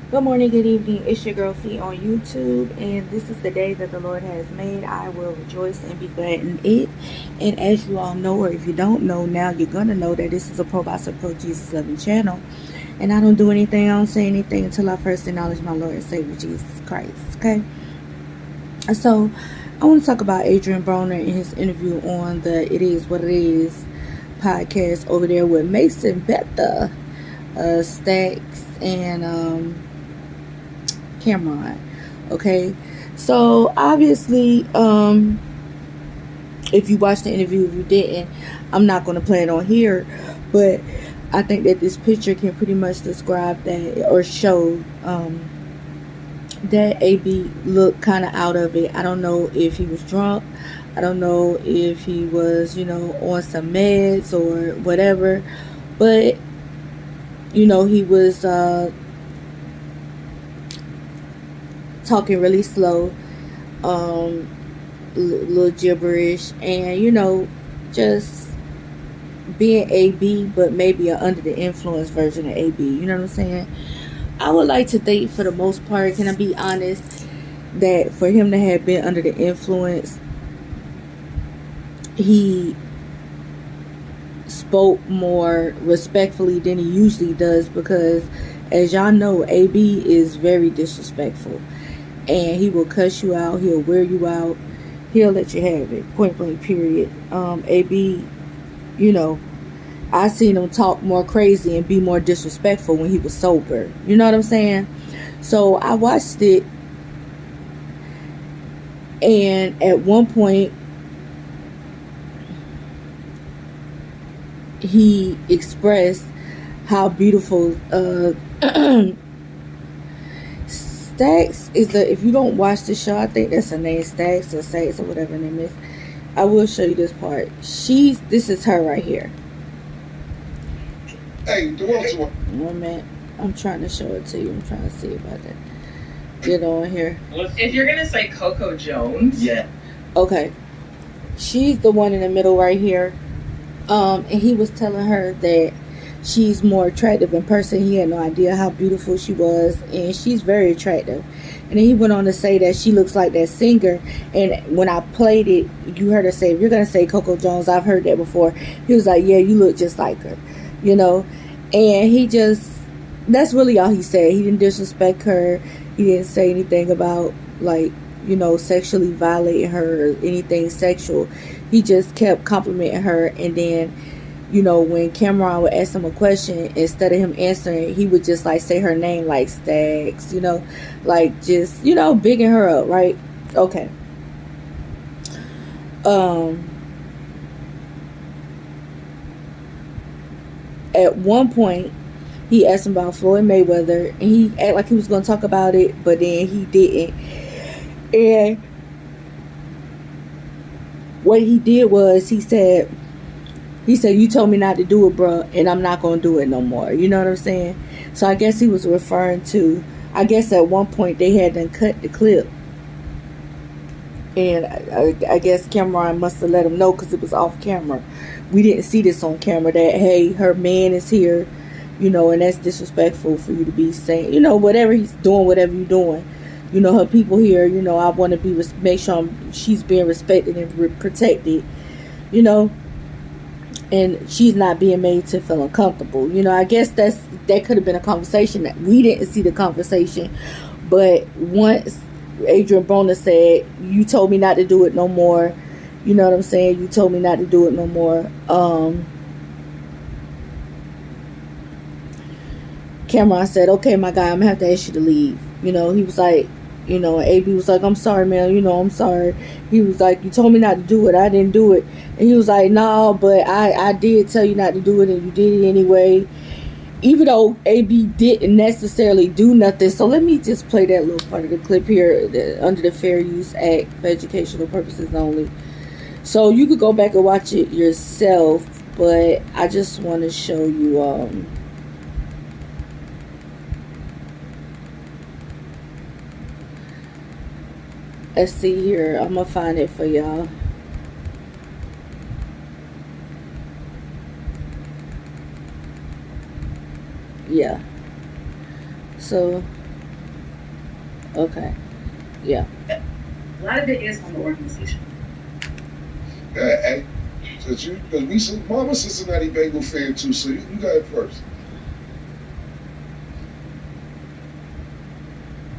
Good morning, good evening. It's your girl Fee on YouTube, and this is the day that the Lord has made. I will rejoice and be glad in it. And as you all know, or if you don't know now, you're gonna know that this is a pro by pro Jesus loving channel. And I don't do anything, I don't say anything until I first acknowledge my Lord and Savior Jesus Christ. Okay. So I want to talk about Adrien Broner in his interview on the It Is What It Is podcast over there with Mason Betha, Stacks, and Camron. Okay, so obviously, if you watched the interview, if you didn't, I'm not going to play it on here, but I think that this picture can pretty much describe that or show that AB looked kind of out of it. I don't know if he was drunk. I don't know if he was, on some meds or whatever, but he was talking really slow, little gibberish, and just being AB, but maybe a under the influence version of AB. You know what I'm saying? I would like to think, for the most part, can I be honest, that for him to have been under the influence, he spoke more respectfully than he usually does, because as y'all know, AB is very disrespectful, and he will cuss you out, he'll wear you out, he'll let you have it, point blank period. AB, I seen him talk more crazy and be more disrespectful when he was sober. You know what I'm saying? So I watched it, and at one point he expressed how beautiful Stacks is the, if you don't watch the show, I think that's her name, Stacks or Stacks or whatever her name is. I will show you this part. This is her right here. Hey, the world's one. One minute. I'm trying to show it to you. I'm trying to see if I can get on here. If you're gonna say Coco Jones, yeah. Okay. She's the one in the middle right here. And he was telling her that she's more attractive in person. He had no idea how beautiful she was, and she's very attractive. And then he went on to say that she looks like that singer. And when I played it, you heard her say, if you're gonna say Coco Jones, I've heard that before. He was like, yeah, you look just like her, and he just, that's really all he said. He didn't disrespect her. He didn't say anything about, like, sexually violating her or anything sexual. He just kept complimenting her. And then when Camron would ask him a question, instead of him answering, he would just like say her name, like Stacks, like just, bigging her up, right? Okay. At one point, he asked him about Floyd Mayweather, and he acted like he was going to talk about it, but then he didn't. And what he did was, he said, you told me not to do it, bro, and I'm not going to do it no more. You know what I'm saying? So I guess he was referring to, I guess at one point they had done cut the clip. And I guess Camron must have let him know, because it was off camera. We didn't see this on camera, that, hey, her man is here, and that's disrespectful for you to be saying, whatever he's doing, whatever you're doing. Her people here, I want to be, make sure she's being respected and protected, and she's not being made to feel uncomfortable. I guess that could have been a conversation that we didn't see the conversation. But once Adrien Broner said, you told me not to do it no more, you know what I'm saying? You told me not to do it no more. Camron said, okay, my guy, I'm gonna have to ask you to leave. He was like, AB was like, I'm sorry, man, I'm sorry. He was like, you told me not to do it, I didn't do it. And he was like, no, but I did tell you not to do it, and you did it anyway, even though AB didn't necessarily do nothing. So let me just play that little part of the clip here, under the Fair Use Act for educational purposes only. So you could go back and watch it yourself, but I just want to show you let's see here. I'm gonna find it for y'all. Yeah. So Okay. Yeah. A lot of it is from the organization. Hey, cause we Mama Cincinnati Bengal fan too, so you got it first.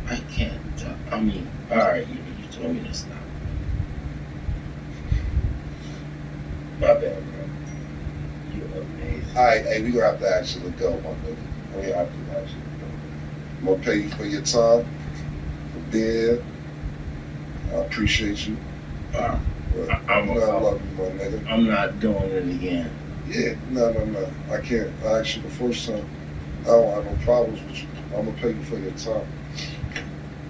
I can't. I mean, all right, you told me to stop. My bad, bro. You're amazing. All right, hey, we gonna have to actually go, my nigga. We have to actually go. I'm gonna pay you for your time, for being here. I appreciate you. I love you, my nigga. I'm not doing it again. Yeah, no. I can't. I asked you the first time. I don't have no problems with you. I'm gonna pay you for your time.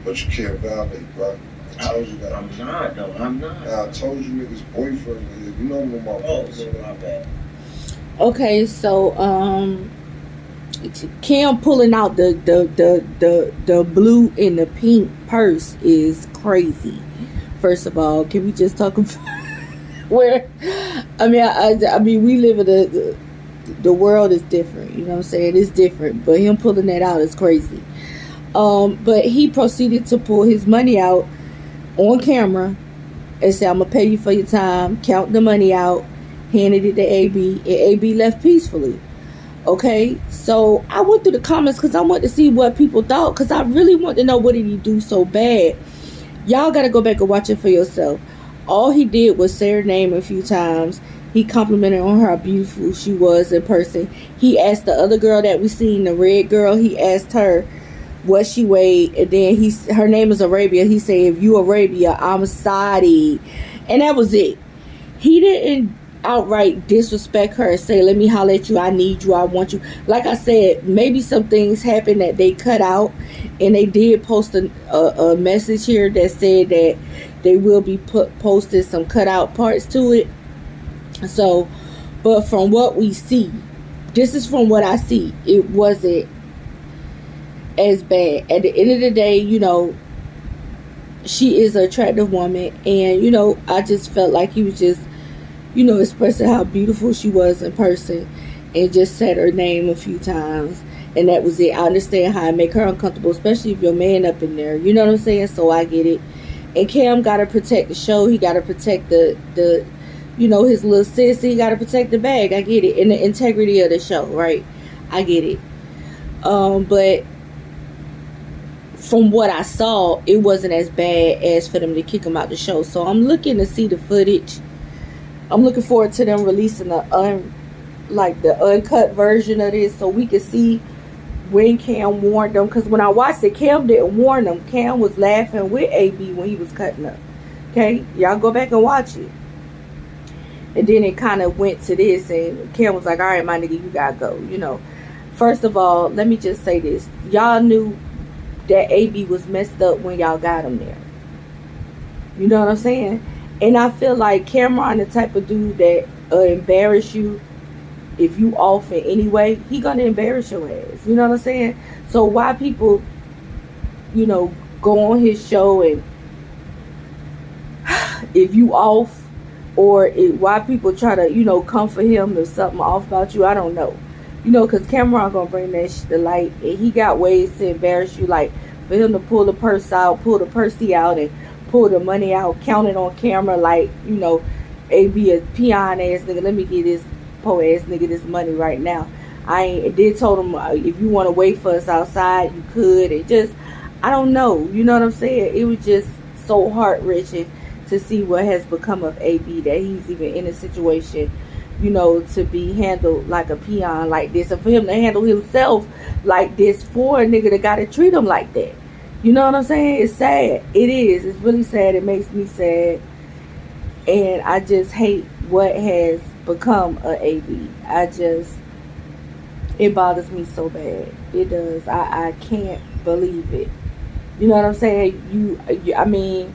But you can't violate, bro. I told you that. I'm not, though. I'm not. Nah, I told you niggas boyfriend, nigga. You know I'm my boyfriend. My bad. Okay, so Cam pulling out the blue and the pink purse is crazy. First of all, can we just talk about where? I mean, we live in the world is different. You know what I'm saying? It's different, but him pulling that out is crazy. But he proceeded to pull his money out on camera and say, "I'm gonna pay you for your time." Count the money out, handed it to AB, and AB left peacefully. Okay, so I went through the comments because I wanted to see what people thought, because I really want to know, what did he do so bad. Y'all gotta go back and watch it for yourself. All he did was say her name a few times. He complimented on her how beautiful she was in person. He asked the other girl that we seen, the red girl, he asked her what she weighed, and then her name is Arabia. He said, "If you Arabia, I'm Saudi," and that was it. He didn't outright disrespect her and say, "Let me holler at you, I need you, I want you." Like I said, maybe some things happened that they cut out, and they did post a message here that said that they will be posting some cut out parts to it. So, but from what we see, this is from what I see, it wasn't as bad. At the end of the day, you know, she is an attractive woman, and you know, I just felt like he was just, you know, expressing how beautiful she was in person, and just said her name a few times, and that was it. I understand how it make her uncomfortable, especially if your man up in there, you know what I'm saying? So I get it. And Cam gotta protect the show. He gotta protect the you know, his little sis. He gotta protect the bag. I get it. And the integrity of the show, right? I get it. But from what I saw, it wasn't as bad as for them to kick him out the show. So I'm looking to see the footage. I'm looking forward to them releasing the uncut version of this, so we can see when Cam warned them. Because when I watched it, Cam didn't warn them. Cam was laughing with AB when he was cutting up. Okay, y'all go back and watch it. And then it kind of went to this, and Cam was like, "All right, my nigga, you gotta go." You know, first of all, let me just say this: y'all knew that AB was messed up when y'all got him there. You know what I'm saying? And I feel like Camron, the type of dude that embarrass you if you off in any way, he gonna embarrass your ass. You know what I'm saying? So why people, you know, go on his show and if you off, or why people try to, you know, come for him if something off about you, I don't know. You know, because Camron gonna bring that shit to light, and he got ways to embarrass you, like for him to pull the purse out, pull the pursey out, and pull the money out, count it on camera, like, you know, AB a peon ass nigga, let me get this po ass nigga this money right now. I did told him, if you want to wait for us outside, you could. It just, I don't know, you know what I'm saying? It was just so heart-wrenching to see what has become of AB, that he's even in a situation, you know, to be handled like a peon like this, and for him to handle himself like this for a nigga that gotta treat him like that. You know what I'm saying? It's sad. It is. It's really sad. It makes me sad. And I just hate what has become of AB. It bothers me so bad. It does. I can't believe it. You know what I'm saying? I mean,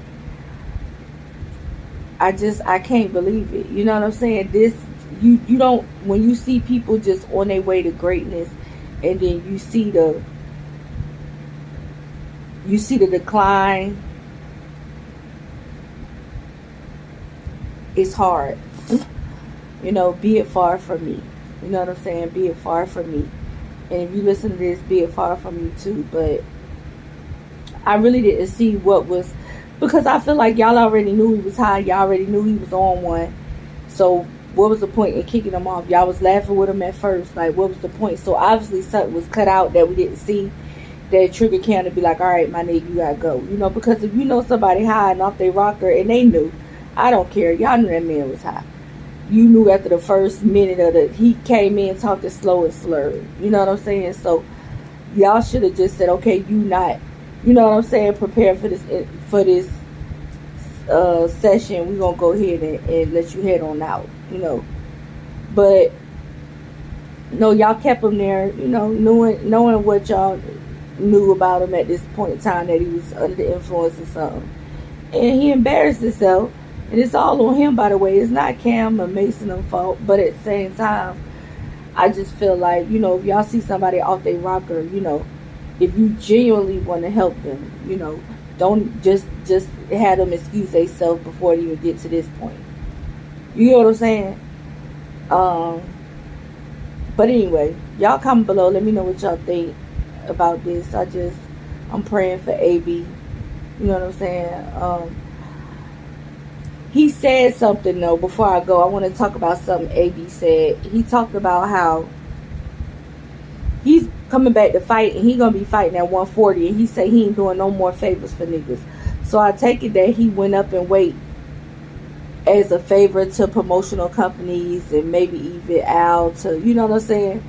I can't believe it. You know what I'm saying? You don't, when you see people just on their way to greatness, and then you see the decline, it's hard. You know, be it far from me. You know what I'm saying? Be it far from me. And if you listen to this, be it far from you too. But I really didn't see what was, because I feel like y'all already knew he was high. Y'all already knew he was on one. So what was the point in kicking him off? Y'all was laughing with him at first. Like, what was the point? So obviously something was cut out that we didn't see, that trigger Cam to be like, all right, my nigga, you gotta go. You know, because if you know somebody high and off their rocker and they knew, I don't care. Y'all knew that man was high. You knew after the first minute of he came in talking slow and slurred. You know what I'm saying? So y'all should have just said, okay, you not, you know what I'm saying, prepare for this session. We're gonna go ahead and let you head on out, you know. But no, y'all kept him there, you know, knowing what y'all knew about him at this point in time, that he was under the influence of something. And he embarrassed himself. And it's all on him, by the way. It's not Cam or Mason's fault. But at the same time, I just feel like, you know, if y'all see somebody off their rocker, you know, if you genuinely want to help them, you know, don't just have them excuse themselves before they even get to this point. You know what I'm saying? But anyway, y'all comment below. Let me know what y'all think about this. I'm praying for AB. You know what I'm saying? He said something, though, before I go. I want to talk about something AB said. He talked about how he's coming back to fight, and he's going to be fighting at 140, and he said he ain't doing no more favors for niggas. So I take it that he went up in weight as a favor to promotional companies and maybe even Al to, you know what I'm saying,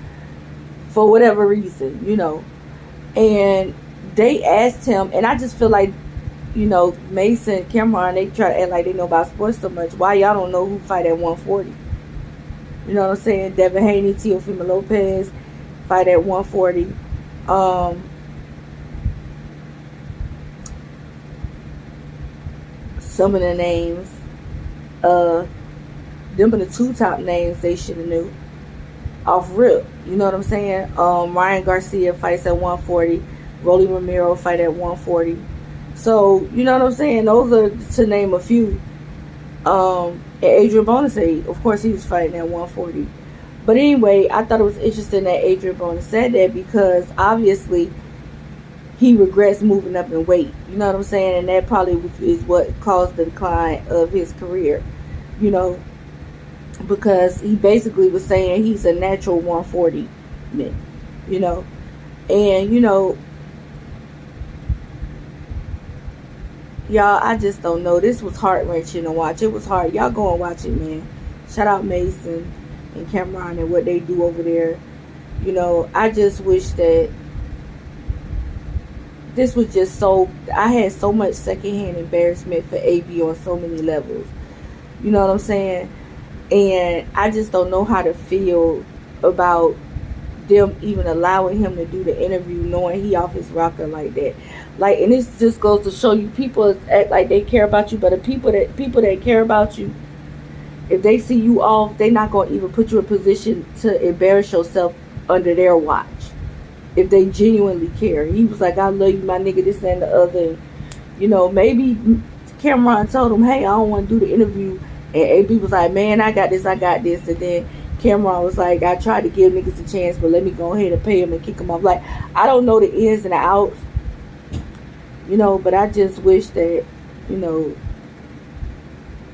for whatever reason, you know. And they asked him, and I just feel like, you know, Mason, Camron, they try to act like they know about sports so much. Why y'all don't know who fight at 140? You know what I'm saying? Devin Haney, Teofimo Lopez fight at 140. Some of the names, them are the two top names they should have knew off rip. You know what I'm saying? Ryan Garcia fights at 140. Rolly Romero fight at 140. So, you know what I'm saying? Those are to name a few. And Adrien Broner said, of course, he was fighting at 140. But anyway, I thought it was interesting that Adrien Broner said that, because obviously he regrets moving up in weight. You know what I'm saying? And that probably is what caused the decline of his career. You know, because he basically was saying he's a natural 140 man. You know, and you know, y'all, I just don't know. This was heart-wrenching to watch. It was hard. Y'all go and watch it, man. Shout out Mason and Camron and what they do over there. You know, I just wish that this was just so... I had so much secondhand embarrassment for AB on so many levels. You know what I'm saying? And I just don't know how to feel about them even allowing him to do the interview knowing he off his rocker like that. Like, and this just goes to show you, people act like they care about you, but the people that care about you, if they see you off, they're not going to even put you in a position to embarrass yourself under their watch. If they genuinely care. He was like, I love you, my nigga, this and the other. You know, maybe Camron told him, hey, I don't want to do the interview. And AB was like, man, I got this. And then Camron was like, I tried to give niggas a chance, but let me go ahead and pay him and kick him off. Like, I don't know the ins and the outs. You know, but I just wish that, you know,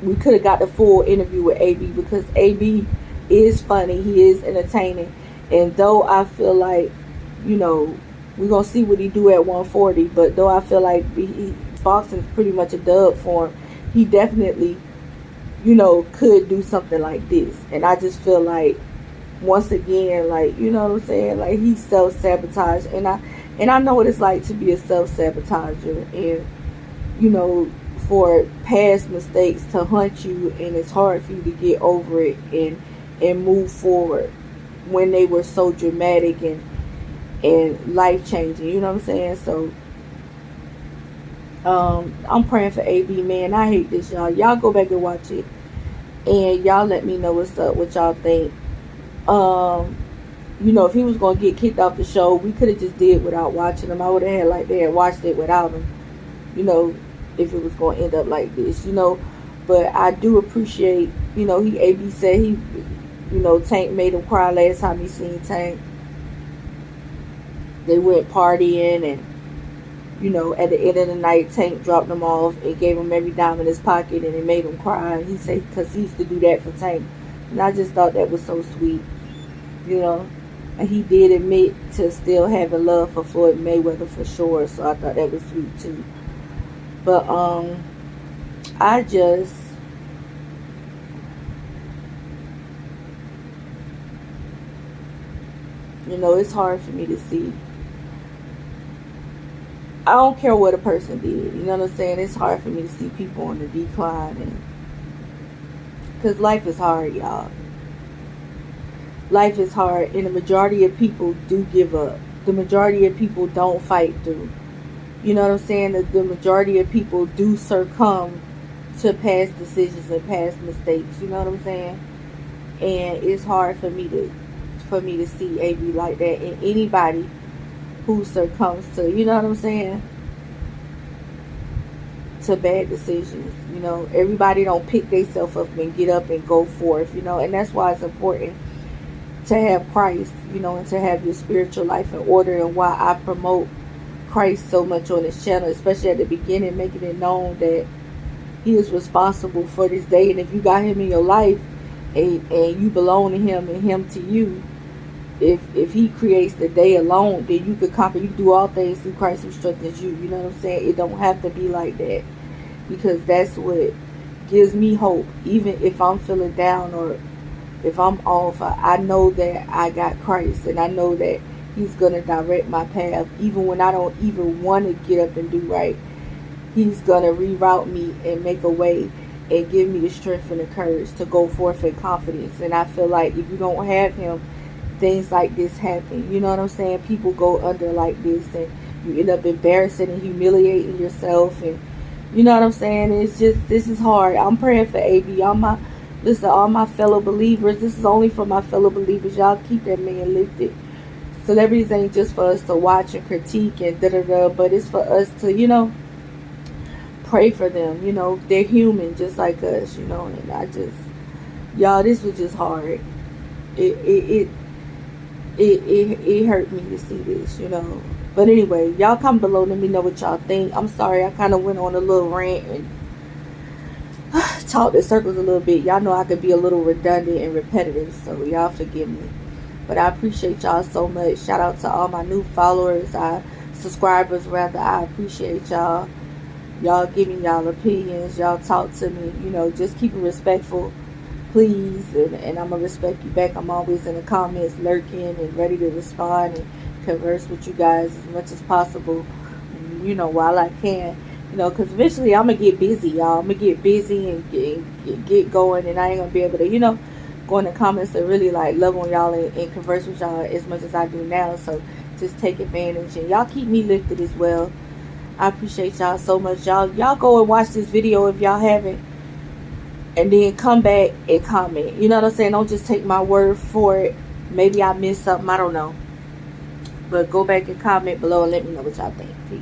we could have got the full interview with AB, because AB is funny. He is entertaining. And though I feel like, you know, we're going to see what he do at 140, but though I feel like boxing is pretty much a dub for him, he definitely, you know, could do something like this. And I just feel like, once again, like, you know what I'm saying? Like, he self-sabotaged. And I know what it's like to be a self-sabotager, and, you know, for past mistakes to haunt you, and it's hard for you to get over it and move forward when they were so dramatic and life-changing. You know what I'm saying? So, I'm praying for AB, man. I hate this, y'all. Y'all go back and watch it, and y'all let me know what's up, what y'all think. You know, if he was going to get kicked off the show, we could have just did without watching him. I would have had like they had watched it without him, you know, if it was going to end up like this, you know. But I do appreciate, you know, AB said he, you know, Tank made him cry last time he seen Tank. They went partying, and You know, at the end of the night, Tank dropped him off and gave him every dime in his pocket, and it made him cry. And he said, because he used to do that for Tank. And I just thought that was so sweet, you know. And he did admit to still having love for Floyd Mayweather for sure. So I thought that was sweet too. But I just, you know, it's hard for me to see. I don't care what a person did. You know what I'm saying? It's hard for me to see people on the decline, and because life is hard, y'all. Life is hard, and the majority of people do give up. The majority of people don't fight through. You know what I'm saying? The majority of people do succumb to past decisions and past mistakes. You know what I'm saying? And it's hard for me to see AB like that, and anybody who succumbs to, you know what I'm saying, to bad decisions. You know, everybody don't pick themselves up and get up and go forth, you know. And that's why it's important to have Christ, you know, and to have your spiritual life in order, and why I promote Christ so much on this channel, especially at the beginning, making it known that he is responsible for this day. And if you got him in your life, and you belong to him and him to you, if he creates the day alone, then you could conquer. You can do all things through Christ who strengthens you. You know what I'm saying? It don't have to be like that, because that's what gives me hope. Even if I'm feeling down or if I'm off, I know that I got Christ, and I know that he's going to direct my path. Even when I don't even want to get up and do right, he's going to reroute me and make a way and give me the strength and the courage to go forth in confidence. And I feel like if you don't have him, things like this happen. You know what I'm saying? People go under like this, and you end up embarrassing and humiliating yourself. And you know what I'm saying? It's just, this is hard. I'm praying for AB. All my fellow believers. This is only for my fellow believers. Y'all keep that man lifted. Celebrities ain't just for us to watch and critique and da-da-da, but it's for us to, you know, pray for them. You know, they're human just like us, you know. And I just, y'all, this was just hard. It hurt me to see this, you know. But anyway, y'all comment below, let me know what y'all think. I'm sorry, I kind of went on a little rant and talked in circles a little bit. Y'all know I could be a little redundant and repetitive, so y'all forgive me. But I appreciate y'all so much. Shout out to all my new followers, subscribers rather. I appreciate y'all. Y'all give me y'all opinions. Y'all talk to me. You know, just keep it respectful, please. And I'm going to respect you back. I'm always in the comments lurking and ready to respond and converse with you guys as much as possible, you know, while I can. You know, because eventually I'm going to get busy, y'all. I'm going to get busy and get going. And I ain't going to be able to, you know, go in the comments and really like love on y'all and converse with y'all as much as I do now. So just take advantage, and y'all keep me lifted as well. I appreciate y'all so much. Y'all go and watch this video if y'all haven't, and then come back and comment. You know what I'm saying? Don't just take my word for it. Maybe I missed something, I don't know, but go back and comment below and let me know what y'all think. Peace.